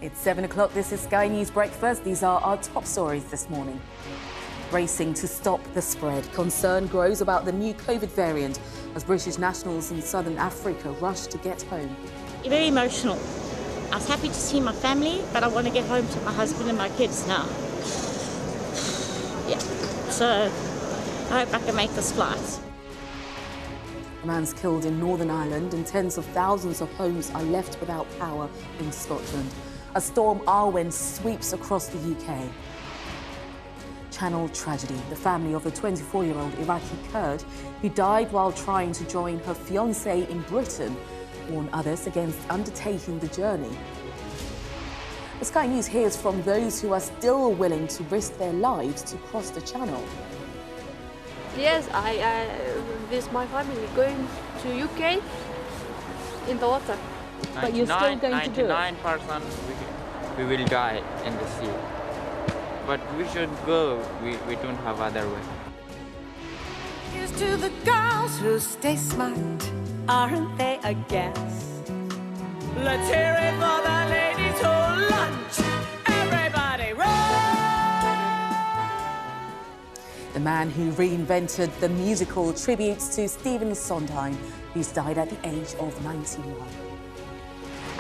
It's 7 o'clock. This is Sky News Breakfast. These are our top stories this morning. Racing to stop the spread. Concern grows about the new COVID variant as British nationals in southern Africa rush to get home. Very emotional. I was happy to see my family, but I want to get home to my husband and my kids now. Yeah, so I hope I can make this flight. A man's killed in Northern Ireland and tens of thousands of homes are left without power in Scotland as Storm Arwen sweeps across the UK. Channel tragedy. The family of a 24-year-old Iraqi Kurd who died while trying to join her fiancé in Britain warn others against undertaking the journey. The Sky News hears from those who are still willing to risk their lives to cross the channel. Yes, I with my family going to UK in the water. But you're still going to do it? 99% we will die in the sea. But we should go. We don't have other way. Here's to the girls who stay smart. Aren't they a guess? Let's hear it for the ladies who lunch. Everybody run! The man who reinvented the musical tributes to Stephen Sondheim, who's died at the age of 91.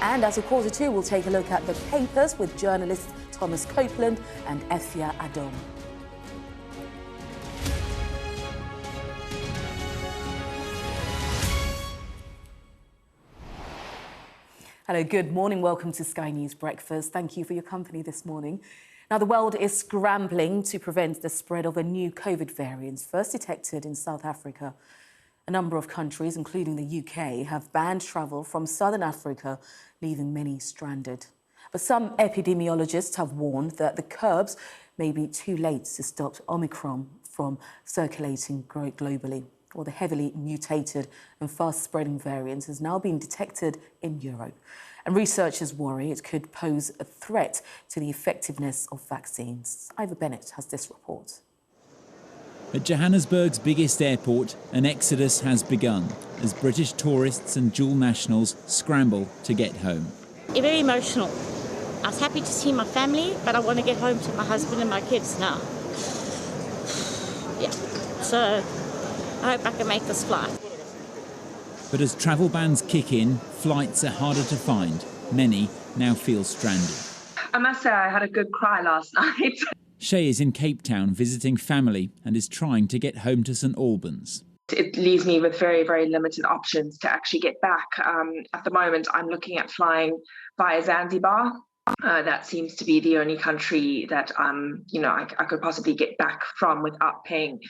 And as of 2:15, we'll take a look at the papers with journalists Thomas Copeland and Efia Adom. Hello, good morning. Welcome to Sky News Breakfast. Thank you for your company this morning. Now, the world is scrambling to prevent the spread of a new COVID variant, first detected in South Africa. A number of countries, including the UK, have banned travel from southern Africa, leaving many stranded. But some epidemiologists have warned that the curbs may be too late to stop Omicron from circulating globally. Well, the heavily mutated and fast-spreading variant has now been detected in Europe. And researchers worry it could pose a threat to the effectiveness of vaccines. Ivor Bennett has this report. At Johannesburg's biggest airport, an exodus has begun as British tourists and dual nationals scramble to get home. Very emotional. I was happy to see my family, but I want to get home to my husband and my kids now. Yeah, so I hope I can make this flight. But as travel bans kick in, flights are harder to find. Many now feel stranded. I must say I had a good cry last night. Shay is in Cape Town visiting family and is trying to get home to St Albans. It leaves me with very, very limited options to actually get back. At the moment, I'm looking at flying via Zanzibar. That seems to be the only country that I could possibly get back from without paying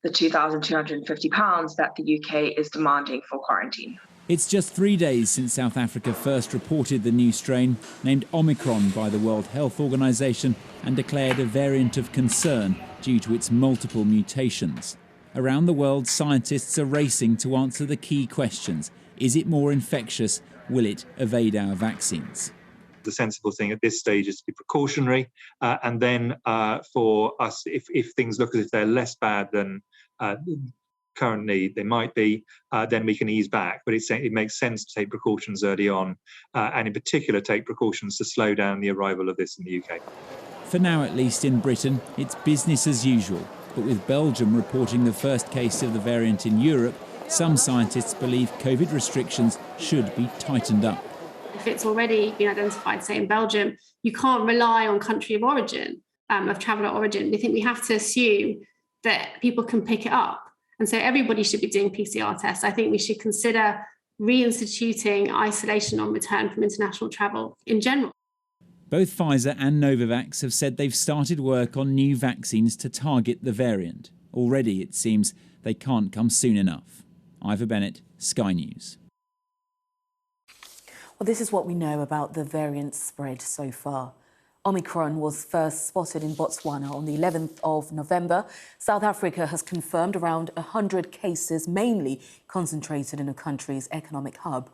the £2,250 that the UK is demanding for quarantine. It's just 3 days since South Africa first reported the new strain, named Omicron by the World Health Organization and declared a variant of concern due to its multiple mutations. Around the world, scientists are racing to answer the key questions. Is it more infectious? Will it evade our vaccines? The sensible thing at this stage is to be precautionary, and then for us, if things look as if they're less bad than currently they might be, then we can ease back. But it makes sense to take precautions early on, and in particular take precautions to slow down the arrival of this in the UK. For now, at least in Britain, it's business as usual. But with Belgium reporting the first case of the variant in Europe, some scientists believe COVID restrictions should be tightened up. If it's already been identified, say in Belgium, you can't rely on country of origin, of traveller origin. We think we have to assume that people can pick it up. And so everybody should be doing PCR tests. I think we should consider reinstituting isolation on return from international travel in general. Both Pfizer and Novavax have said they've started work on new vaccines to target the variant. Already, it seems, they can't come soon enough. Ivor Bennett, Sky News. Well, this is what we know about the variant spread so far. Omicron was first spotted in Botswana on the 11th of November. South Africa has confirmed around 100 cases, mainly concentrated in the country's economic hub.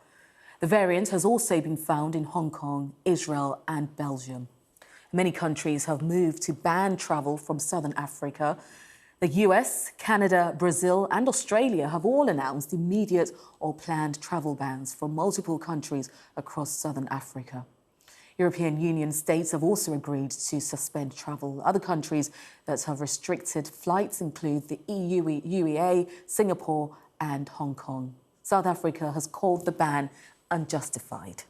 The variant has also been found in Hong Kong, Israel and Belgium. Many countries have moved to ban travel from southern Africa. The US, Canada, Brazil and Australia have all announced immediate or planned travel bans from multiple countries across southern Africa. European Union states have also agreed to suspend travel. Other countries that have restricted flights include the EU, UEA, Singapore and Hong Kong. South Africa has called the ban unjustified.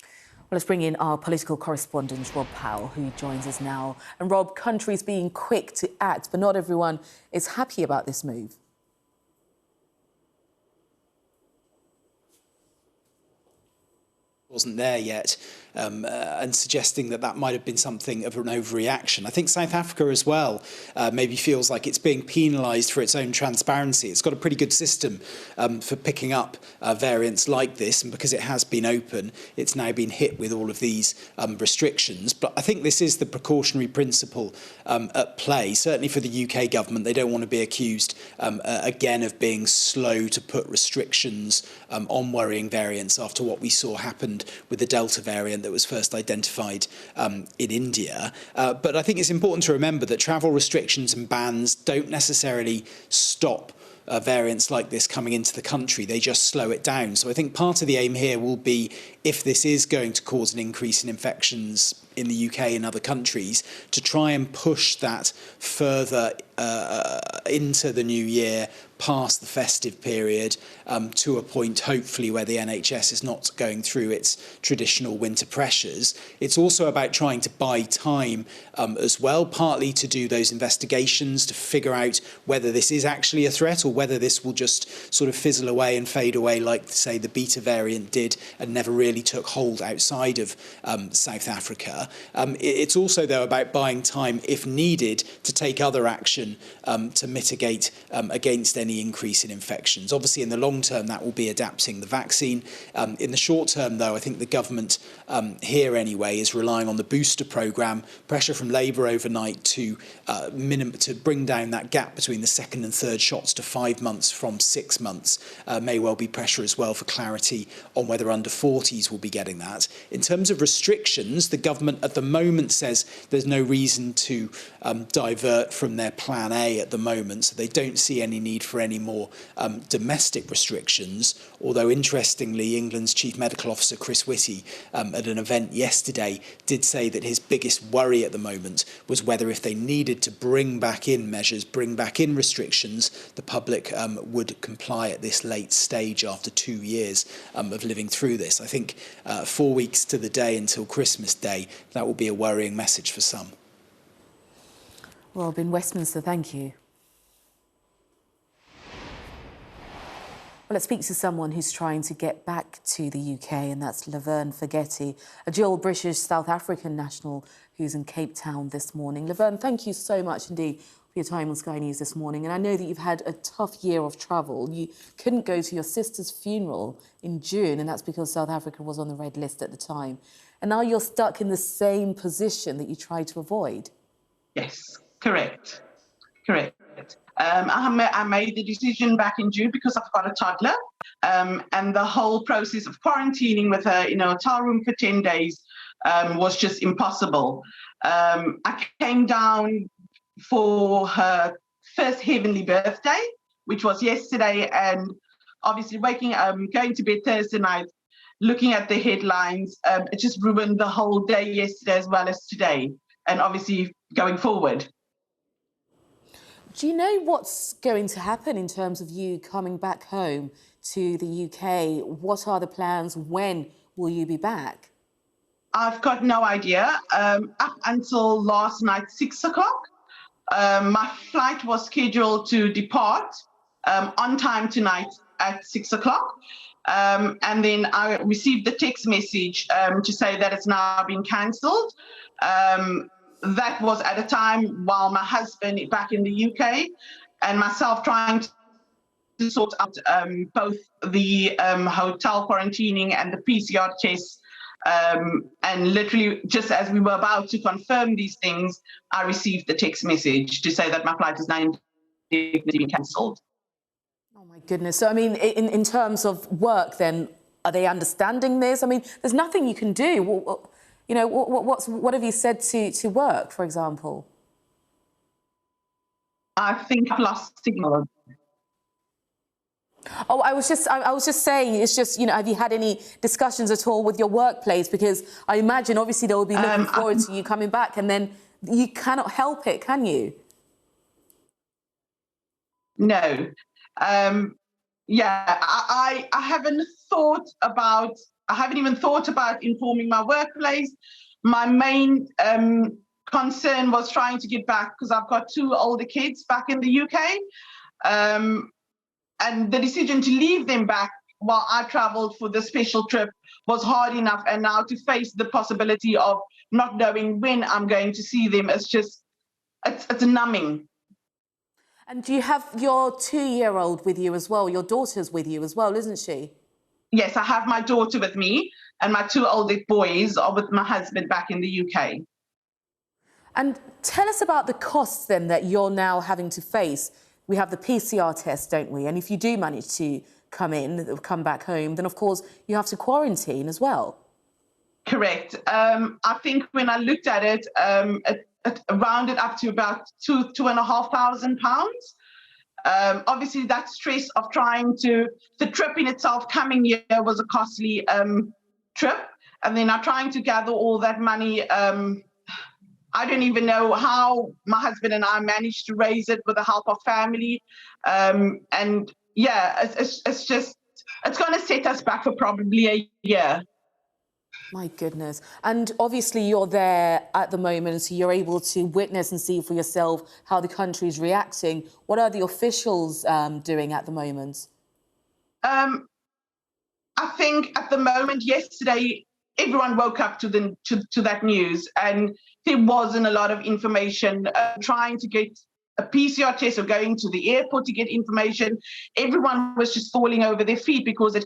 Well, let's bring in our political correspondent, Rob Powell, who joins us now. And Rob, countries being quick to act, but not everyone is happy about this move. Wasn't there yet, and suggesting that that might have been something of an overreaction. I think South Africa as well maybe feels like it's being penalised for its own transparency. It's got a pretty good system for picking up variants like this, and because it has been open, it's now been hit with all of these restrictions. But I think this is the precautionary principle at play. Certainly for the UK government, they don't want to be accused again of being slow to put restrictions on worrying variants after what we saw happened with the Delta variant that was first identified in India. But I think it's important to remember that travel restrictions and bans don't necessarily stop variants like this coming into the country. They just slow it down. So I think part of the aim here will be, if this is going to cause an increase in infections in the UK and other countries, to try and push that further into the new year, past the festive period, to a point hopefully where the NHS is not going through its traditional winter pressures. It's also about trying to buy time as well, partly to do those investigations to figure out whether this is actually a threat or whether this will just sort of fizzle away and fade away like, say, the Beta variant did and never really took hold outside of South Africa. It's also, though, about buying time, if needed, to take other action to mitigate against any increase in infections. Obviously, in the long term, that will be adapting the vaccine. In the short term, though, I think the government here anyway is relying on the booster programme, pressure from Labour overnight to bring down that gap between the second and third shots to 5 months from 6 months. May well be pressure as well for clarity on whether under 40s will be getting that. In terms of restrictions, the government at the moment says there's no reason to divert from their plan A at the moment, so they don't see any need for any more domestic restrictions, although interestingly England's Chief Medical Officer Chris Whitty at an event yesterday did say that his biggest worry at the moment was whether if they needed to bring back in measures, bring back in restrictions, the public would comply at this late stage after 2 years of living through this. I think 4 weeks to the day until Christmas Day, that will be a worrying message for some. Rob, in Westminster, thank you. Well, let's speak to someone who's trying to get back to the UK, and that's Valerie Fagetti, a dual British South African national who's in Cape Town this morning. Valerie, thank you so much indeed for your time on Sky News this morning. And I know that you've had a tough year of travel. You couldn't go to your sister's funeral in June, and that's because South Africa was on the red list at the time. And now you're stuck in the same position that you tried to avoid. Yes, correct. I made the decision back in June because I've got a toddler, and the whole process of quarantining with her in a hotel room for 10 days was just impossible. I came down for her first heavenly birthday, which was yesterday, and obviously going to bed Thursday night, looking at the headlines, it just ruined the whole day yesterday as well as today, and obviously going forward. Do you know what's going to happen in terms of you coming back home to the UK? What are the plans? When will you be back? I've got no idea. Up until last night, 6 o'clock, my flight was scheduled to depart on time tonight at 6 o'clock. And then I received the text message to say that it's now been cancelled. That was at a time while my husband back in the UK and myself trying to sort out both the hotel quarantining and the PCR tests. And literally, just as we were about to confirm these things, I received the text message to say that my flight is now being cancelled. Oh my goodness. So, I mean, in terms of work, then, are they understanding this? I mean, there's nothing you can do. You know, what have you said to work, for example? I think I've lost signal. Oh, I was just saying, it's just, you know, have you had any discussions at all with your workplace? Because I imagine, obviously, they will be looking forward to you coming back, and then you cannot help it, can you? No. Yeah, I haven't even thought about informing my workplace. My main concern was trying to get back because I've got 2 older kids back in the UK. And the decision to leave them back while I traveled for the special trip was hard enough. And now to face the possibility of not knowing when I'm going to see them, it's numbing. And do you have your 2-year-old with you as well? Your daughter's with you as well, isn't she? Yes, I have my daughter with me, and my 2 older boys are with my husband back in the UK. And tell us about the costs then that you're now having to face. We have the PCR test, don't we? And if you do manage to come back home, then of course you have to quarantine as well. Correct. I think when I looked at it, it rounded up to about £2,500. Obviously, that stress of the trip in itself coming here was a costly trip. And then trying to gather all that money. I don't even know how my husband and I managed to raise it with the help of family. And yeah, it's going to set us back for probably a year. My goodness. And obviously you're there at the moment, so you're able to witness and see for yourself how the country is reacting. What are the officials doing at the moment? I think at the moment, yesterday, everyone woke up to that news, and there wasn't a lot of information. Trying to get a PCR test or going to the airport to get information, everyone was just falling over their feet because it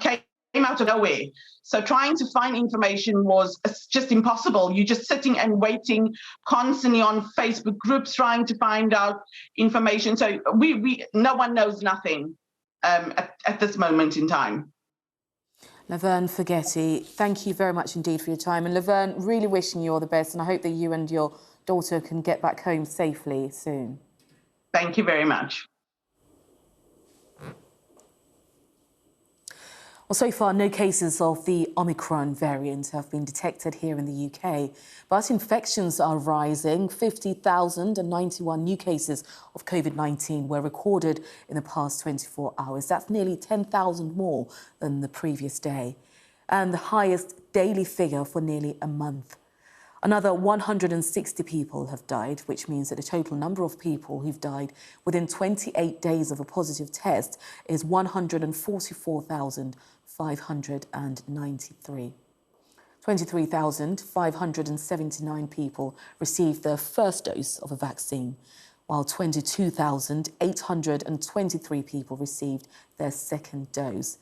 came out of nowhere. So trying to find information was just impossible. You're just sitting and waiting constantly on Facebook groups trying to find out information. So no one knows nothing at this moment in time. Valerie Fagetti, thank you very much indeed for your time. And Valerie, really wishing you all the best, and I hope that you and your daughter can get back home safely soon. Thank you very much. Well, so far, no cases of the Omicron variant have been detected here in the UK, but infections are rising. 50,091 new cases of COVID-19 were recorded in the past 24 hours. That's nearly 10,000 more than the previous day, and the highest daily figure for nearly a month. Another 160 people have died, which means that the total number of people who've died within 28 days of a positive test is 144,593. 23,579 people received their first dose of a vaccine, while 22,823 people received their second dose,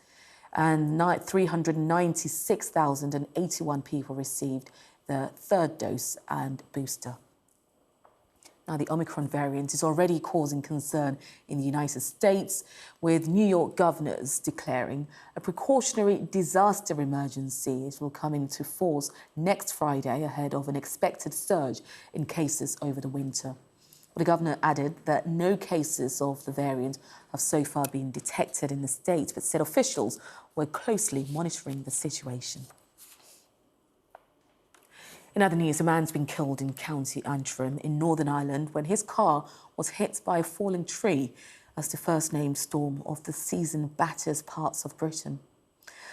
and 396,081 people received the third dose and booster. Now, the Omicron variant is already causing concern in the United States, with New York governors declaring a precautionary disaster emergency. It will come into force next Friday ahead of an expected surge in cases over the winter. Well, the governor added that no cases of the variant have so far been detected in the state, but said officials were closely monitoring the situation. In other news, a man's been killed in County Antrim in Northern Ireland when his car was hit by a falling tree as the first-named storm of the season batters parts of Britain.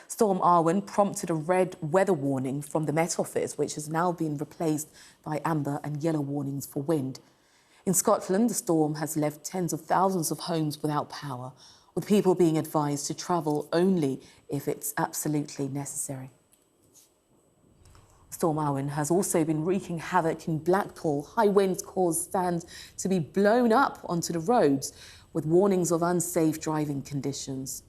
Storm Arwen prompted a red weather warning from the Met Office, which has now been replaced by amber and yellow warnings for wind. In Scotland, the storm has left tens of thousands of homes without power, with people being advised to travel only if it's absolutely necessary. Storm Arwen has also been wreaking havoc in Blackpool. High winds caused stands to be blown up onto the roads, with warnings of unsafe driving conditions.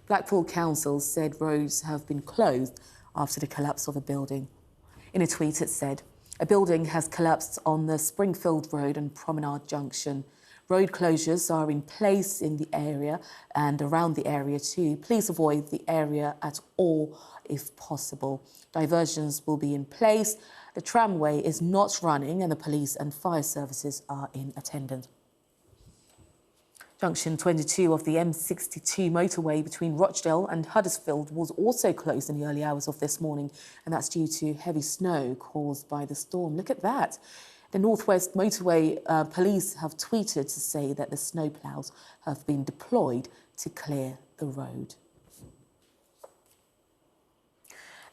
Blackpool Council said roads have been closed after the collapse of a building. In a tweet, it said, "A building has collapsed on the Springfield Road and Promenade Junction. Road closures are in place in the area and around the area too. Please avoid the area at all if possible. Diversions will be in place. The tramway is not running and the police and fire services are in attendance." Junction 22 of the M62 motorway between Rochdale and Huddersfield was also closed in the early hours of this morning, and that's due to heavy snow caused by the storm. Look at that. The North West Motorway police have tweeted to say that the snowplows have been deployed to clear the road.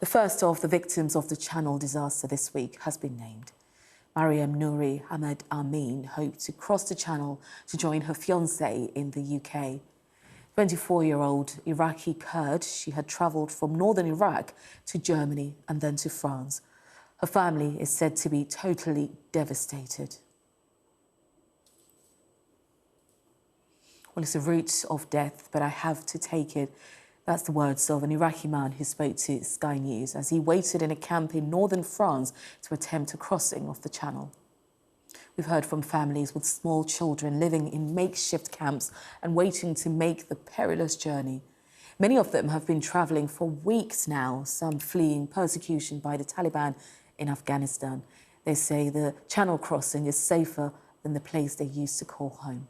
The first of the victims of the Channel disaster this week has been named. Mariam Nouri Ahmed Amin hoped to cross the Channel to join her fiancé in the UK. 24-year-old Iraqi Kurd, she had travelled from northern Iraq to Germany and then to France. Her family is said to be totally devastated. Well, it's a route of death, but I have to take it. That's the words of an Iraqi man who spoke to Sky News as he waited in a camp in northern France to attempt a crossing of the Channel. We've heard from families with small children living in makeshift camps and waiting to make the perilous journey. Many of them have been travelling for weeks now, some fleeing persecution by the Taliban in Afghanistan. They say the Channel crossing is safer than the place they used to call home.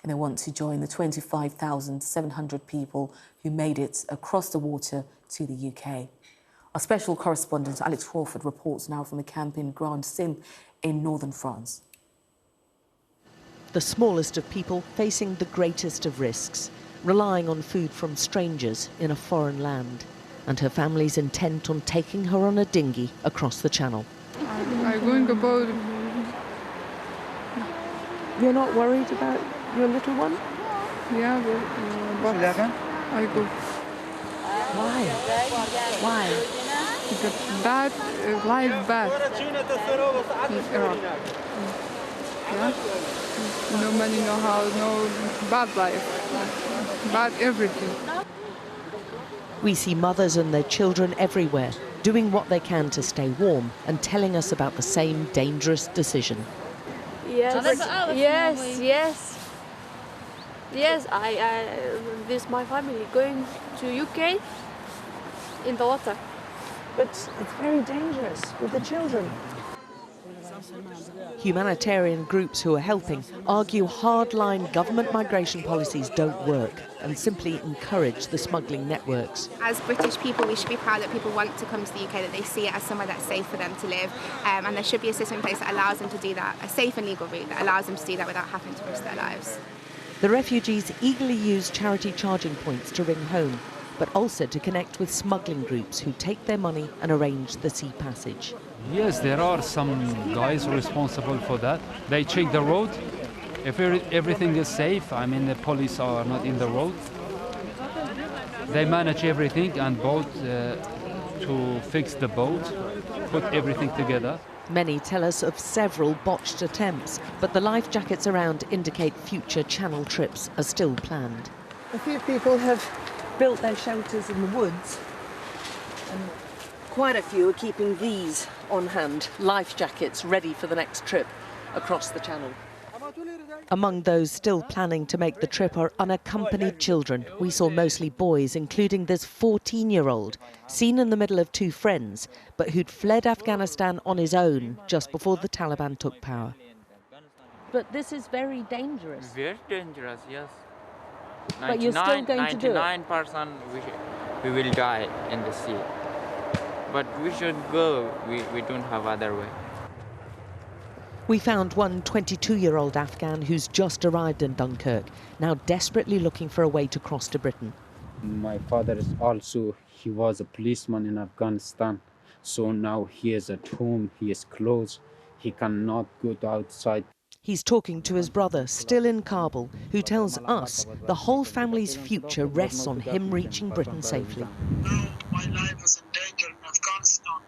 And they want to join the 25,700 people who made it across the water to the UK. Our special correspondent Alex Crawford reports now from a camp in Grand Sim in northern France. The smallest of people facing the greatest of risks, relying on food from strangers in a foreign land. And her family's intent on taking her on a dinghy across the Channel. I'm going about... You're not worried about your little one? Yeah, but I go. Why? Why? Because bad, life bad in Iraq. Yeah? No money, no house, no bad life, bad everything. We see mothers and their children everywhere, doing what they can to stay warm and telling us about the same dangerous decision. Yes, I with my family going to UK in the water. But it's very dangerous with the children. Humanitarian groups who are helping argue hardline government migration policies don't work and simply encourage the smuggling networks. As British people, we should be proud that people want to come to the UK, that they see it as somewhere that's safe for them to live, and there should be a system in place that allows them to do that, a safe and legal route that allows them to do that without having to risk their lives. The refugees eagerly use charity charging points to ring home, but also to connect with smuggling groups who take their money and arrange the sea passage. Yes, there are some guys responsible for that. They check the road. If everything is safe, I mean the police are not in the road, they manage everything and boat to fix the boat, put everything together. Many tell us of several botched attempts, but the life jackets around indicate future Channel trips are still planned. A few people have built their shelters in the woods, and quite a few are keeping these on hand, life jackets ready for the next trip across the Channel. Among those still planning to make the trip are unaccompanied children. We saw mostly boys, including this 14-year-old, seen in the middle of two friends, but who'd fled Afghanistan on his own just before the Taliban took power. But this is very dangerous. Very dangerous, yes. But you're still going to do it? 99% we will die in the sea. But we should go, we don't have other way. We found one 22-year-old Afghan who's just arrived in Dunkirk, now desperately looking for a way to cross to Britain. My father is also, he was a policeman in Afghanistan. So now he is at home, he is close, he cannot go outside. He's talking to his brother, still in Kabul, who tells us the whole family's future rests on him reaching Britain safely. Now my life is in danger in Afghanistan.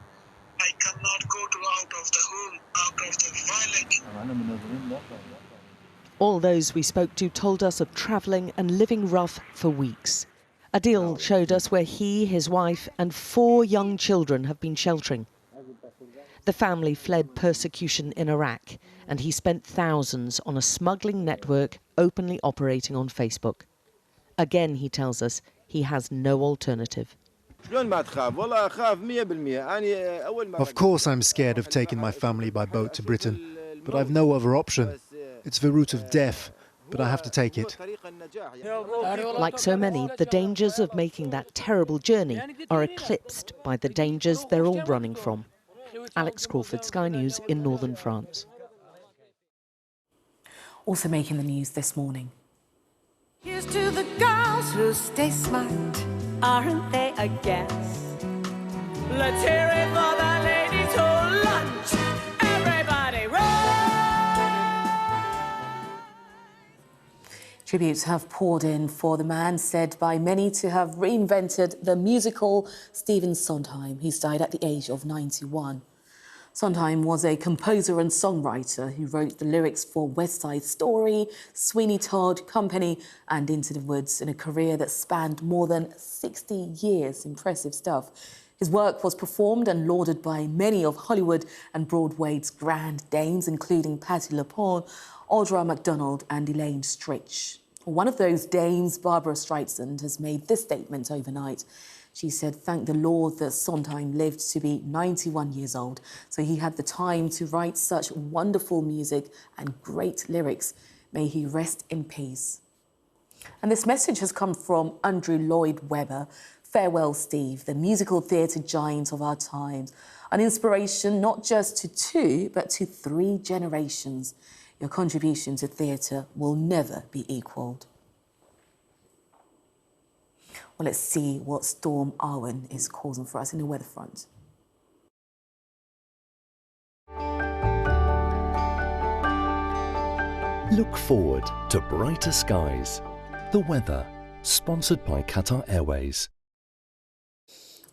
I cannot go out of the home, out of the village. All those we spoke to told us of travelling and living rough for weeks. Adil showed us where he, his wife and 4 young children have been sheltering. The family fled persecution in Iraq, and he spent thousands on a smuggling network openly operating on Facebook. Again, he tells us, he has no alternative. Of course I'm scared of taking my family by boat to Britain, but I've no other option. It's the route of death. but I have to take it. Like so many, the dangers of making that terrible journey are eclipsed by the dangers they're all running from. Alex Crawford, Sky News in northern France. Also making the news this morning. Here's to the girls who stay smart, aren't they a guess? Let's hear it for the ladies who lunch. Everybody run! Tributes have poured in for the man said by many to have reinvented the musical, Stephen Sondheim. He's died at the age of 91. Sondheim was a composer and songwriter who wrote the lyrics for West Side Story, Sweeney Todd, Company and Into the Woods in a career that spanned more than 60 years. Impressive stuff. His work was performed and lauded by many of Hollywood and Broadway's grand dames, including Patti LuPone, Audra McDonald and Elaine Stritch. One of those dames, Barbara Streisand, has made this statement overnight. She said, "Thank the Lord that Sondheim lived to be 91 years old, so he had the time to write such wonderful music and great lyrics. May he rest in peace." And this message has come from Andrew Lloyd Webber. Farewell, Steve, the musical theatre giant of our times. An inspiration not just to 2, but to 3 generations. Your contribution to theatre will never be equalled. Well, let's see what Storm Arwen is causing for us in the weather front. Look forward to brighter skies. The weather, sponsored by Qatar Airways.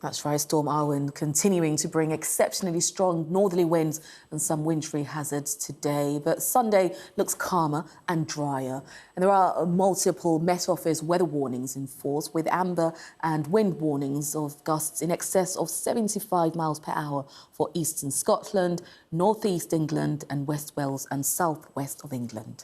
That's right, Storm Arwen continuing to bring exceptionally strong northerly winds and some wintry hazards today. But Sunday looks calmer and drier. And there are multiple Met Office weather warnings in force with amber and wind warnings of gusts in excess of 75 miles per hour for eastern Scotland, northeast England and West Wales and southwest of England.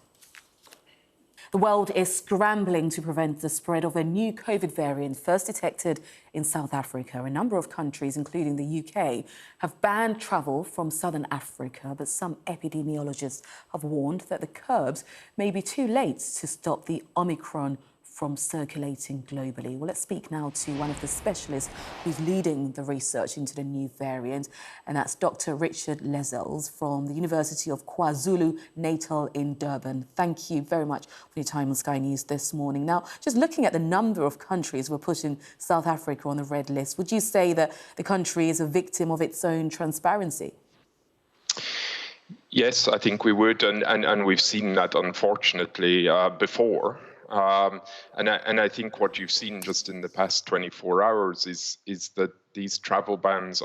The world is scrambling to prevent the spread of a new COVID variant first detected in South Africa. A number of countries, including the UK, have banned travel from southern Africa, but some epidemiologists have warned that the curbs may be too late to stop the Omicron from circulating globally. Well, let's speak now to one of the specialists who's leading the research into the new variant, and that's Dr. Richard Lezels from the University of KwaZulu-Natal in Durban. Thank you very much for your time on Sky News this morning. Now, just looking at the number of countries who are putting South Africa on the red list, would you say that the country is a victim of its own transparency? Yes, I think we would, and we've seen that, unfortunately, before. And I think what you've seen just in the past 24 hours is that these travel bans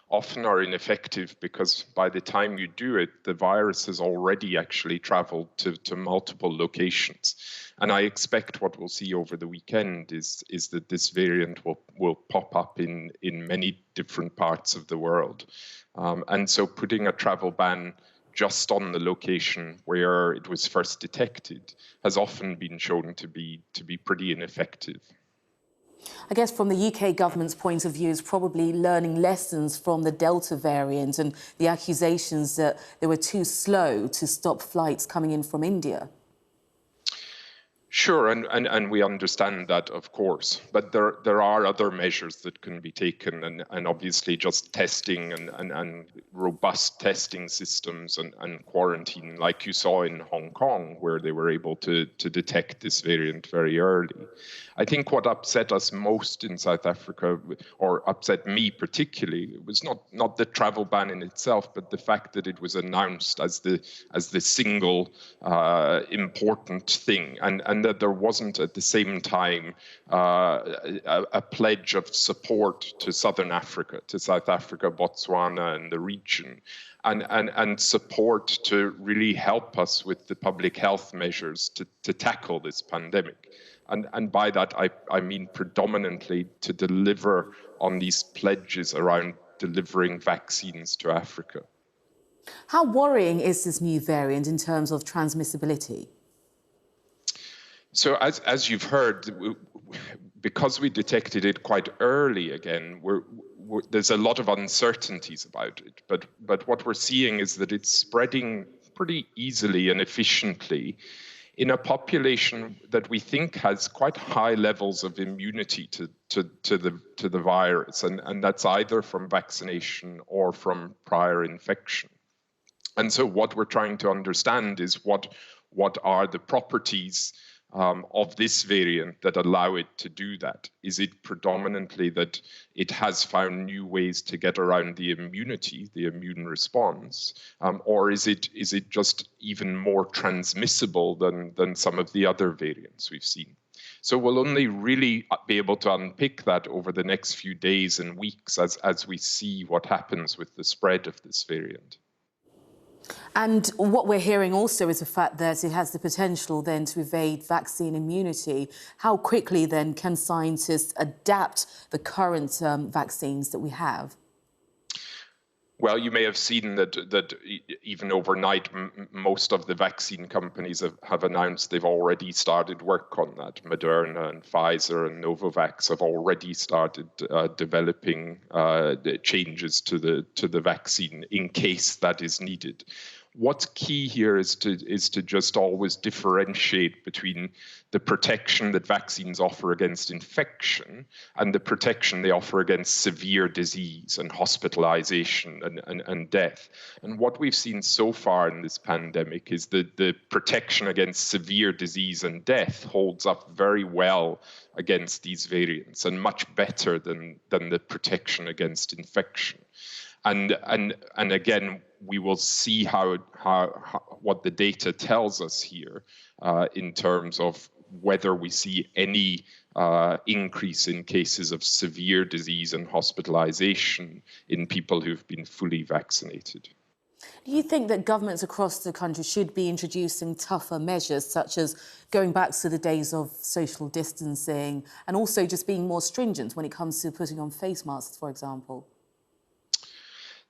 often are ineffective because by the time you do it, the virus has already actually traveled to multiple locations. And I expect what we'll see over the weekend is that this variant will pop up in many different parts of the world. And so putting a travel ban just on the location where it was first detected has often been shown to be pretty ineffective. I guess from the UK government's point of view is probably learning lessons from the Delta variant and the accusations that they were too slow to stop flights coming in from India. Sure, and we understand that, of course, but there are other measures that can be taken, and obviously just testing and robust testing systems and quarantine, like you saw in Hong Kong, where they were able to detect this variant very early. I think what upset us most in South Africa, or upset me particularly, was not the travel ban in itself, but the fact that it was announced as the single important thing, and that there wasn't at the same time a pledge of support to Southern Africa, to South Africa, Botswana, and the region, and support to really help us with the public health measures to tackle this pandemic. And by that, I mean predominantly to deliver on these pledges around delivering vaccines to Africa. How worrying is this new variant in terms of transmissibility? So as you've heard, because we detected it quite early again, there's a lot of uncertainties about it. But what we're seeing is that it's spreading pretty easily and efficiently in a population that we think has quite high levels of immunity to the virus, and that's either from vaccination or from prior infection. And so what we're trying to understand is what are the properties of this variant that allow it to do that? Is it predominantly that it has found new ways to get around the immunity, the immune response, or is it just even more transmissible than some of the other variants we've seen? So we'll only really be able to unpick that over the next few days and weeks as we see what happens with the spread of this variant. And what we're hearing also is the fact that it has the potential then to evade vaccine immunity. How quickly then can scientists adapt the current vaccines that we have? Well, you may have seen that even overnight, most of the vaccine companies have announced they've already started work on that. Moderna and Pfizer and Novavax have already started developing the changes to the vaccine in case that is needed. What's key here is to just always differentiate between the protection that vaccines offer against infection and the protection they offer against severe disease and hospitalization and death. And what we've seen so far in this pandemic is that the protection against severe disease and death holds up very well against these variants and much better than the protection against infection. And again, we will see how what the data tells us here in terms of whether we see any increase in cases of severe disease and hospitalization in people who've been fully vaccinated. Do you think that governments across the country should be introducing tougher measures, such as going back to the days of social distancing and also just being more stringent when it comes to putting on face masks, for example?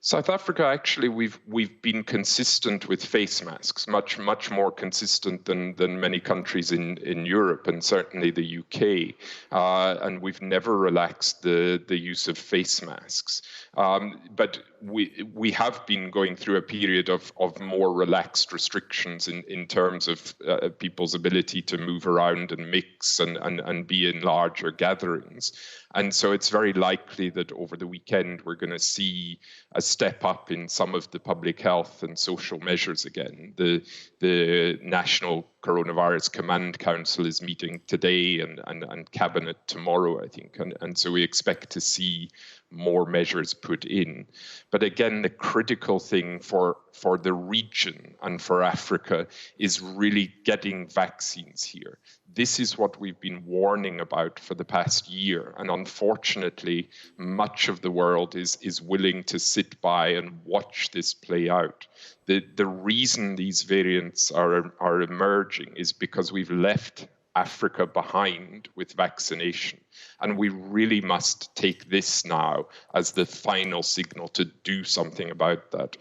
South Africa, actually, we've been consistent with face masks, much more consistent than many countries in Europe and certainly the UK. And we've never relaxed the use of face masks. But we have been going through a period of more relaxed restrictions in terms of people's ability to move around and mix and be in larger gatherings. And so it's very likely that over the weekend we're going to see a step up in some of the public health and social measures again. The National Coronavirus Command Council is meeting today and Cabinet tomorrow, I think. And so we expect to see more measures put in. But again, the critical thing for the region and for Africa is really getting vaccines here. This is what we've been warning about for the past year. And unfortunately, much of the world is willing to sit by and watch this play out. The reason these variants are emerging is because we've left Africa behind with vaccination. And we really must take this now as the final signal to do something about that.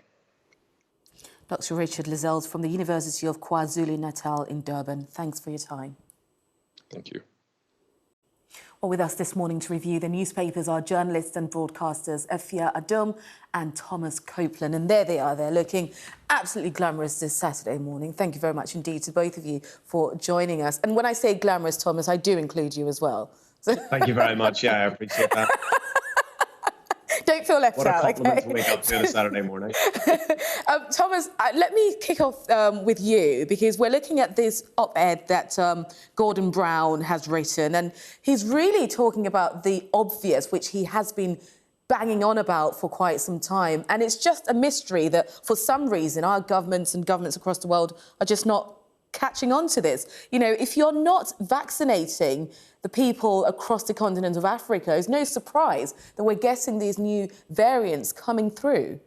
Dr. Richard Lizels from the University of KwaZulu-Natal in Durban. Thanks for your time. Thank you. Well, with us this morning to review the newspapers are journalists and broadcasters Efia Adum and Thomas Copeland. And there they are. They're looking absolutely glamorous this Saturday morning. Thank you very much indeed to both of you for joining us. And when I say glamorous, Thomas, I do include you as well. Thank you very much. Yeah, I appreciate that. Don't feel left out, okay? What a compliment to wake up to on a Saturday morning. Thomas, let me kick off with you, because we're looking at this op-ed that Gordon Brown has written, and he's really talking about the obvious, which he has been banging on about for quite some time. And it's just a mystery that, for some reason, our governments and governments across the world are just not catching on to this. You know, if you're not vaccinating the people across the continent of Africa, it's no surprise that we're getting these new variants coming through.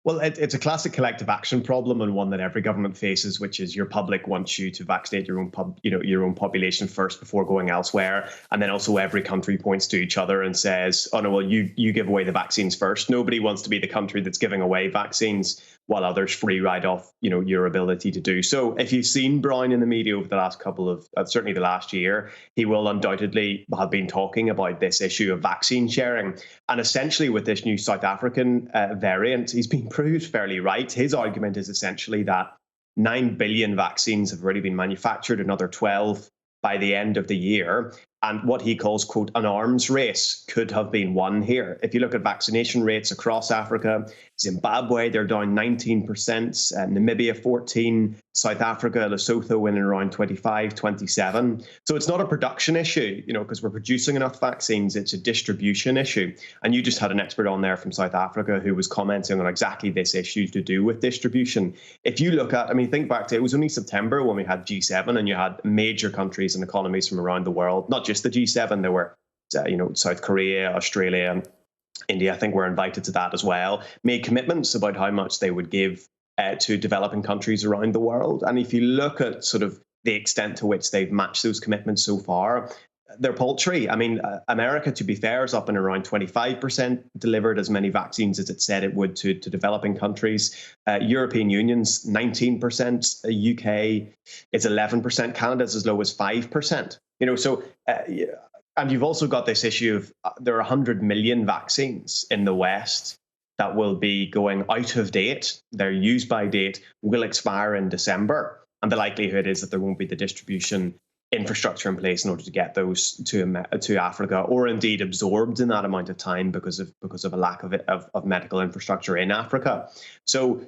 Well, it's a classic collective action problem, and one that every government faces, which is your public wants you to vaccinate your own population first before going elsewhere, and then also every country points to each other and says, "Oh no, well you give away the vaccines first." Nobody wants to be the country that's giving away vaccines while others free ride off, your ability to do so. If you've seen Brown in the media over the last couple of, certainly the last year, he will undoubtedly have been talking about this issue of vaccine sharing. And essentially with this new South African variant, he's been proved fairly right. His argument is essentially that 9 billion vaccines have already been manufactured, another 12 by the end of the year. And what he calls, quote, an arms race could have been won here. If you look at vaccination rates across Africa, Zimbabwe, they're down 19%, Namibia 14%, South Africa, Lesotho winning around 25, 27. So it's not a production issue, because we're producing enough vaccines. It's a distribution issue. And you just had an expert on there from South Africa who was commenting on exactly this issue to do with distribution. If you look at, think back to, it was only September when we had G7 and you had major countries and economies from around the world, not just the G7, there were, South Korea, Australia, India, I think were invited to that as well, made commitments about how much they would give to developing countries around the world. And if you look at sort of the extent to which they've matched those commitments so far, they're paltry. America, to be fair, is up and around 25%, delivered as many vaccines as it said it would to developing countries. European Union's 19%, UK is 11%, Canada's as low as 5%. And you've also got this issue of there are 100 million vaccines in the West that will be going out of date. Their use-by date will expire in December. And the likelihood is that there won't be the distribution infrastructure in place in order to get those to Africa, or indeed absorbed in that amount of time because of a lack of medical infrastructure in Africa. So,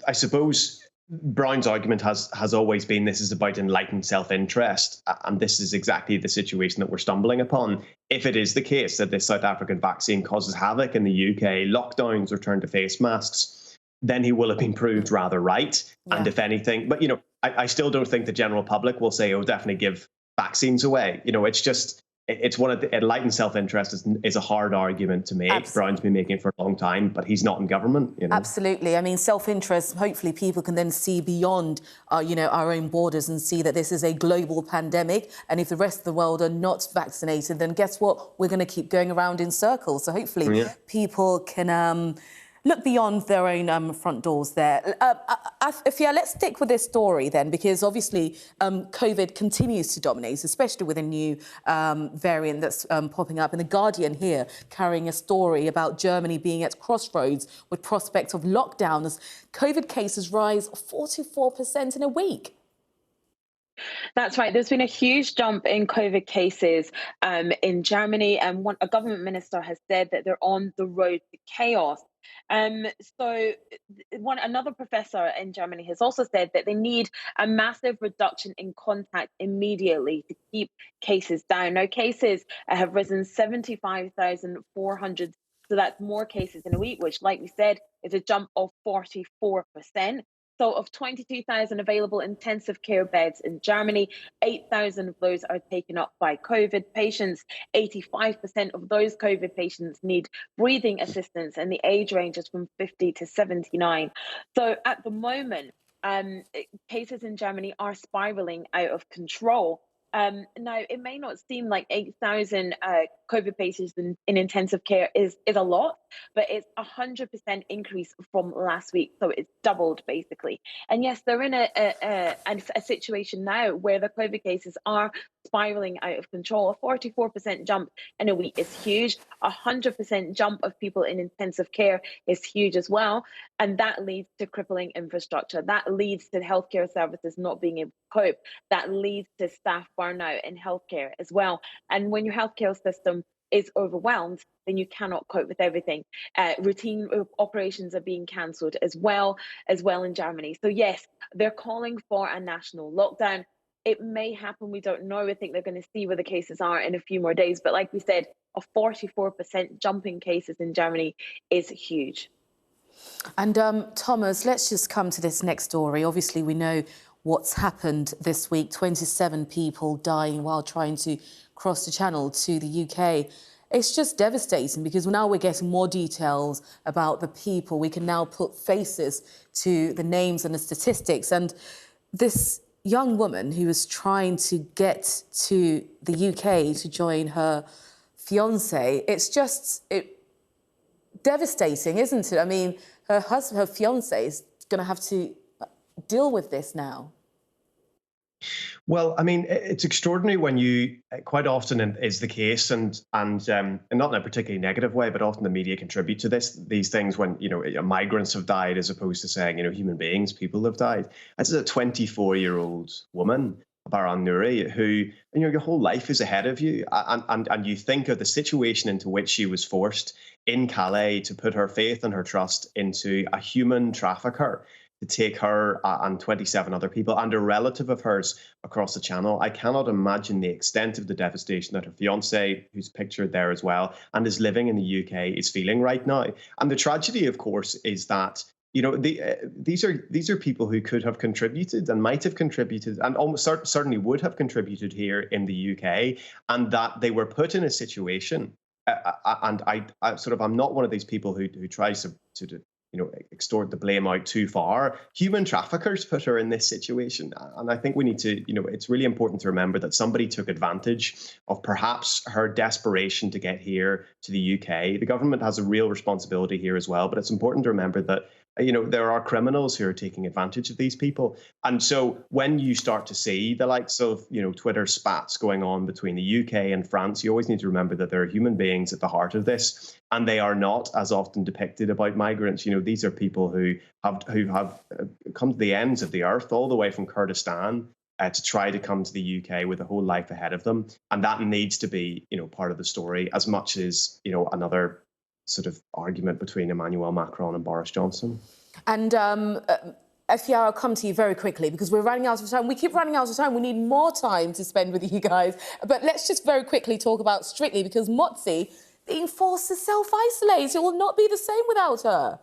I suppose Brown's argument has always been this is about enlightened self-interest, and this is exactly the situation that we're stumbling upon. If it is the case that this South African vaccine causes havoc in the UK, lockdowns, return to face masks, then he will have been proved rather right. Yeah. And if anything, but I still don't think the general public will say, oh, definitely give vaccines away. It's just, it's one of the enlightened self-interest is a hard argument to make. Absolutely. Brown's been making it for a long time, but he's not in government. Absolutely. Self-interest, hopefully people can then see beyond, our own borders and see that this is a global pandemic. And if the rest of the world are not vaccinated, then guess what? We're going to keep going around in circles. So hopefully people can look beyond their own front doors there. Let's stick with this story then, because obviously COVID continues to dominate, especially with a new variant that's popping up. And The Guardian here carrying a story about Germany being at crossroads with prospect of lockdown as COVID cases rise 44% in a week. That's right. There's been a huge jump in COVID cases in Germany, and a government minister has said that they're on the road to chaos. Another professor in Germany has also said that they need a massive reduction in contact immediately to keep cases down. Now, cases have risen 75,400. So that's more cases in a week, which, like we said, is a jump of 44%. So of 22,000 available intensive care beds in Germany, 8,000 of those are taken up by COVID patients. 85% of those COVID patients need breathing assistance, and the age ranges from 50 to 79. So at the moment, cases in Germany are spiraling out of control. Now, it may not seem like 8,000 COVID patients in intensive care is a lot, but it's 100% increase from last week. So it's doubled, basically. And yes, they're in a situation now where the COVID cases are spiraling out of control. A 44% jump in a week is huge. 100% jump of people in intensive care is huge as well. And that leads to crippling infrastructure. That leads to healthcare services not being able to cope. That leads to staff burnout in healthcare as well. And when your healthcare system is overwhelmed, then you cannot cope with everything. Routine operations are being cancelled as well in Germany. So yes, they're calling for a national lockdown. It may happen, we don't know. I think they're going to see where the cases are in a few more days. But like we said, a 44% jump in cases in Germany is huge. And Thomas, let's just come to this next story. Obviously, we know what's happened this week. 27 people dying while trying to cross the channel to the UK. It's just devastating because now we're getting more details about the people. We can now put faces to the names and the statistics. And this young woman who was trying to get to the UK to join her fiancé, it's just devastating, isn't it? I mean, her fiancé is going to have to deal with this now. Well, I mean, it's extraordinary when you quite often is the case, and not in a particularly negative way, but often the media contribute to these things when migrants have died as opposed to saying human beings, people have died. This is a 24-year-old woman, Baran Nouri, who your whole life is ahead of you, and you think of the situation into which she was forced in Calais to put her faith and her trust into a human trafficker to take her and 27 other people and a relative of hers across the channel. I cannot imagine the extent of the devastation that her fiancé, who's pictured there as well, and is living in the UK, is feeling right now. And the tragedy, of course, is that these are people who could have contributed and might have contributed and almost certainly would have contributed here in the UK, and that they were put in a situation. And I'm not one of these people who tries to extort the blame out too far. Human traffickers put her in this situation. And I think we need to, it's really important to remember that somebody took advantage of perhaps her desperation to get here to the UK. The government has a real responsibility here as well, but it's important to remember that there are criminals who are taking advantage of these people. And so when you start to see the likes of, Twitter spats going on between the UK and France, you always need to remember that there are human beings at the heart of this. And they are not as often depicted about migrants. These are people who have come to the ends of the earth, all the way from Kurdistan, to try to come to the UK with a whole life ahead of them. And that needs to be, part of the story as much as, another sort of argument between Emmanuel Macron and Boris Johnson. And FPR, I'll come to you very quickly because we're running out of time. We keep running out of time. We need more time to spend with you guys. But let's just very quickly talk about Strictly, because Motsi being forced to self-isolate. It will not be the same without her.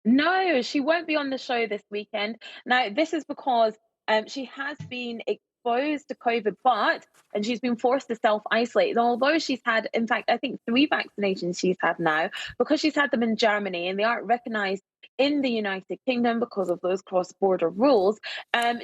No, she won't be on the show this weekend. Now, this is because she has been exposed to COVID, and she's been forced to self-isolate. And although she's had, in fact, I think 3 vaccinations she's had now, because she's had them in Germany and they aren't recognised in the United Kingdom because of those cross-border rules,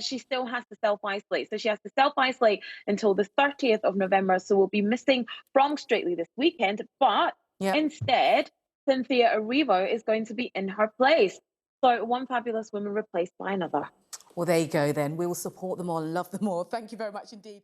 she still has to self-isolate. So she has to self-isolate until the 30th of November. So we'll be missing from Strictly this weekend. But instead, Cynthia Erivo is going to be in her place. So one fabulous woman replaced by another. Well, there you go then. We will support them all, love them all. Thank you very much indeed.